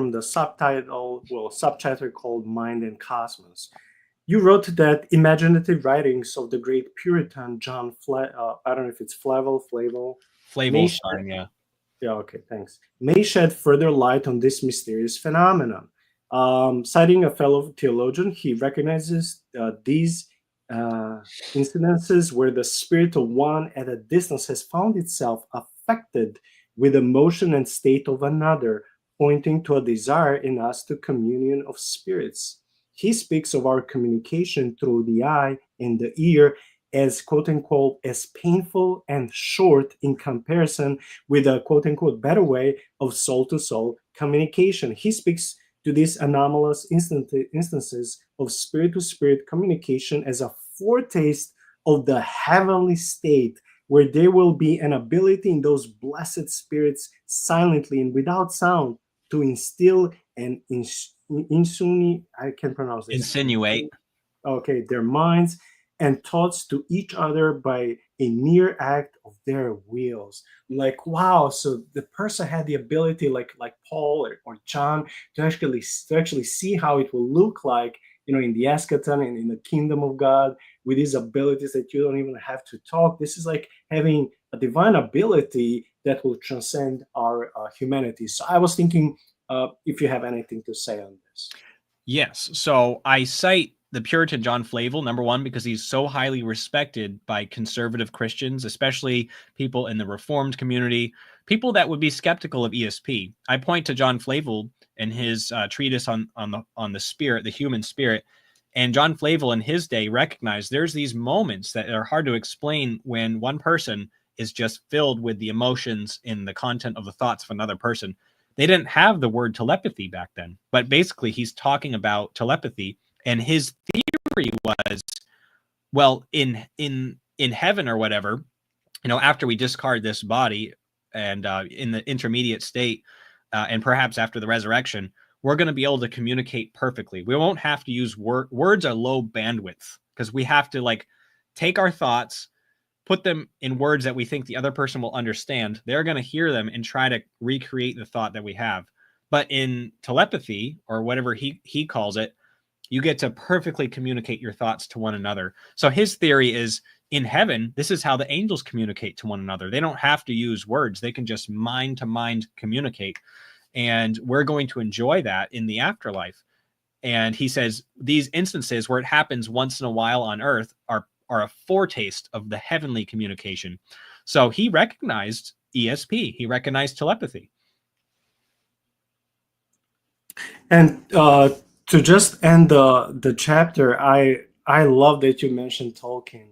from the subtitle called Mind and Cosmos. You wrote that imaginative writings of the great Puritan I don't know if it's Flavel, may Flavel's shed, fine, yeah. yeah, okay, thanks, may shed further light on this mysterious phenomenon. Citing a fellow theologian, he recognizes these uh, incidences where the spirit of one at a distance has found itself affected with the motion and state of another, pointing to a desire in us to communion of spirits. He speaks of our communication through the eye and the ear as quote unquote as painful and short in comparison with a quote unquote better way of soul to soul communication. He speaks to these anomalous instances of spirit to spirit communication as a foretaste of the heavenly state where there will be an ability in those blessed spirits silently and without sound to instill and I can pronounce this. Insinuate. Okay, their minds and thoughts to each other by a mere act of their wills. Like, wow, so the person had the ability, like Paul or John, to actually see how it will look like, in the eschaton and in the kingdom of God, with these abilities that you don't even have to talk. This is like having a divine ability that will transcend our humanity. So I was thinking, if you have anything to say on this. Yes. So I cite the Puritan John Flavel, number one, because he's so highly respected by conservative Christians, especially people in the Reformed community, people that would be skeptical of ESP. I point to John Flavel and his treatise on the spirit, the human spirit. And John Flavel in his day recognized there's these moments that are hard to explain when one person is just filled with the emotions in the content of the thoughts of another person. They didn't have the word telepathy back then, but basically he's talking about telepathy, and his theory was, well, in heaven or whatever, after we discard this body and in the intermediate state, and perhaps after the resurrection, we're going to be able to communicate perfectly. We won't have to use words are low bandwidth because we have to take our thoughts, put them in words that we think the other person will understand. They're going to hear them and try to recreate the thought that we have. But in telepathy, or whatever he calls it, you get to perfectly communicate your thoughts to one another. So his theory is, in heaven, this is how the angels communicate to one another. They don't have to use words. They can just mind to mind communicate. And we're going to enjoy that in the afterlife. And he says these instances where it happens once in a while on earth are a foretaste of the heavenly communication. So he recognized ESP. He recognized telepathy. And to just end the chapter, I love that you mentioned Tolkien.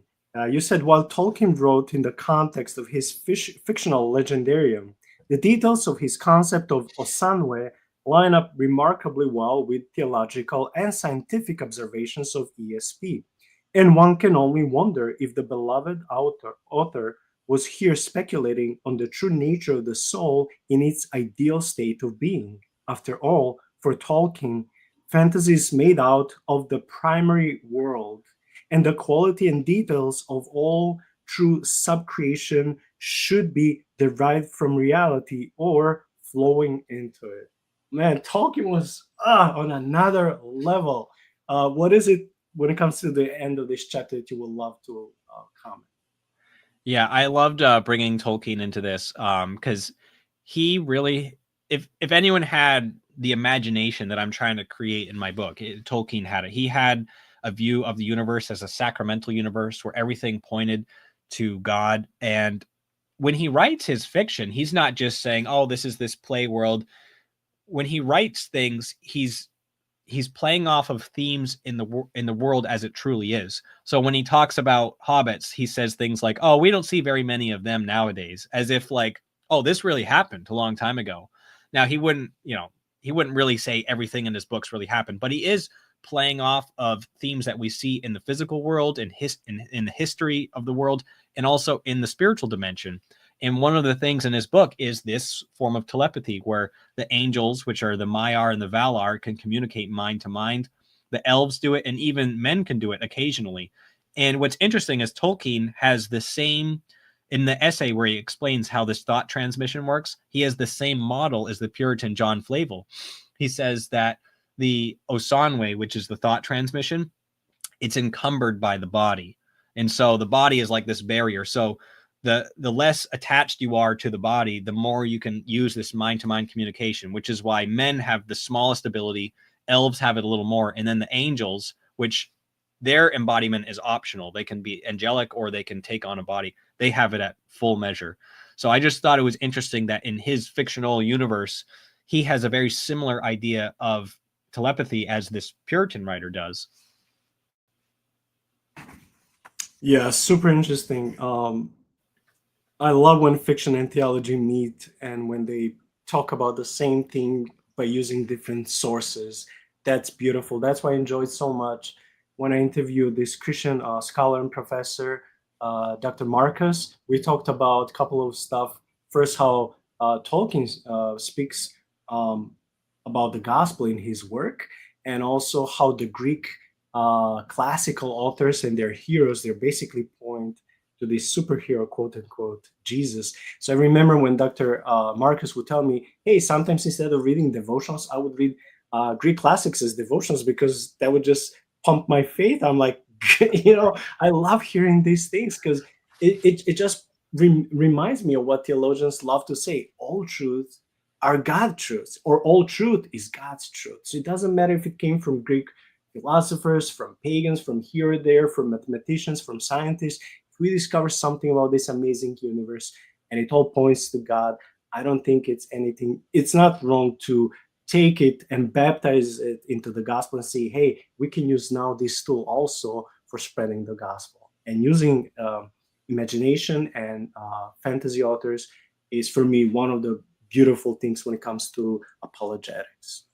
You said while Tolkien wrote in the context of his fictional legendarium, the details of his concept of Osanwe line up remarkably well with theological and scientific observations of ESP. And one can only wonder if the beloved author was here speculating on the true nature of the soul in its ideal state of being. After all, for Tolkien, fantasy is made out of the primary world, and the quality and details of all true subcreation should be derived from reality or flowing into it. Man, Tolkien was on another level. What is it when it comes to the end of this chapter that you would love to comment? Yeah, I loved bringing Tolkien into this because he really, if anyone had the imagination that I'm trying to create in my book, Tolkien had it. He had a view of the universe as a sacramental universe where everything pointed to God. And when he writes his fiction, he's not just saying, "Oh, this is this play world." When he writes things, he's playing off of themes in the world as it truly is. So when he talks about hobbits, he says things like, "Oh, we don't see very many of them nowadays," as if "Oh, this really happened a long time ago." Now he wouldn't really say everything in his books really happened, but he is playing off of themes that we see in the physical world, in the history of the world, and also in the spiritual dimension. And one of the things in his book is this form of telepathy where the angels, which are the Maiar and the Valar, can communicate mind to mind. The elves do it, and even men can do it occasionally. And what's interesting is Tolkien has the same, in the essay where he explains how this thought transmission works, he has the same model as the Puritan John Flavel. he says that the osanwe, which is the thought transmission, it's encumbered by the body. And so the body is like this barrier. So the less attached you are to the body, the more you can use this mind-to-mind communication, which is why men have the smallest ability, elves have it a little more, and then the angels, which their embodiment is optional. They can be angelic or they can take on a body. They have it at full measure. So I just thought it was interesting that in his fictional universe, he has a very similar idea of telepathy as this Puritan writer does. Yeah, super interesting. I love when fiction and theology meet and when they talk about the same thing by using different sources. That's beautiful. That's why I enjoyed so much when I interviewed this Christian scholar and professor, Dr. Marcus. We talked about a couple of stuff. First, how Tolkien speaks um, about the gospel in his work, and also how the Greek classical authors and their heroes, they're basically point to this superhero, quote unquote, Jesus. So I remember when Dr. Marcus would tell me, hey, sometimes instead of reading devotionals, I would read Greek classics as devotionals because that would just pump my faith. I'm like, I love hearing these things because it just reminds me of what theologians love to say. All truths are God truths, or all truth is God's truth. So it doesn't matter if it came from Greek philosophers, from pagans, from here or there, from mathematicians, from scientists. If we discover something about this amazing universe and it all points to God, I don't think it's not wrong to take it and baptize it into the gospel and say, hey, we can use now this tool also for spreading the gospel. And using imagination and fantasy authors is, for me, one of the beautiful things when it comes to apologetics.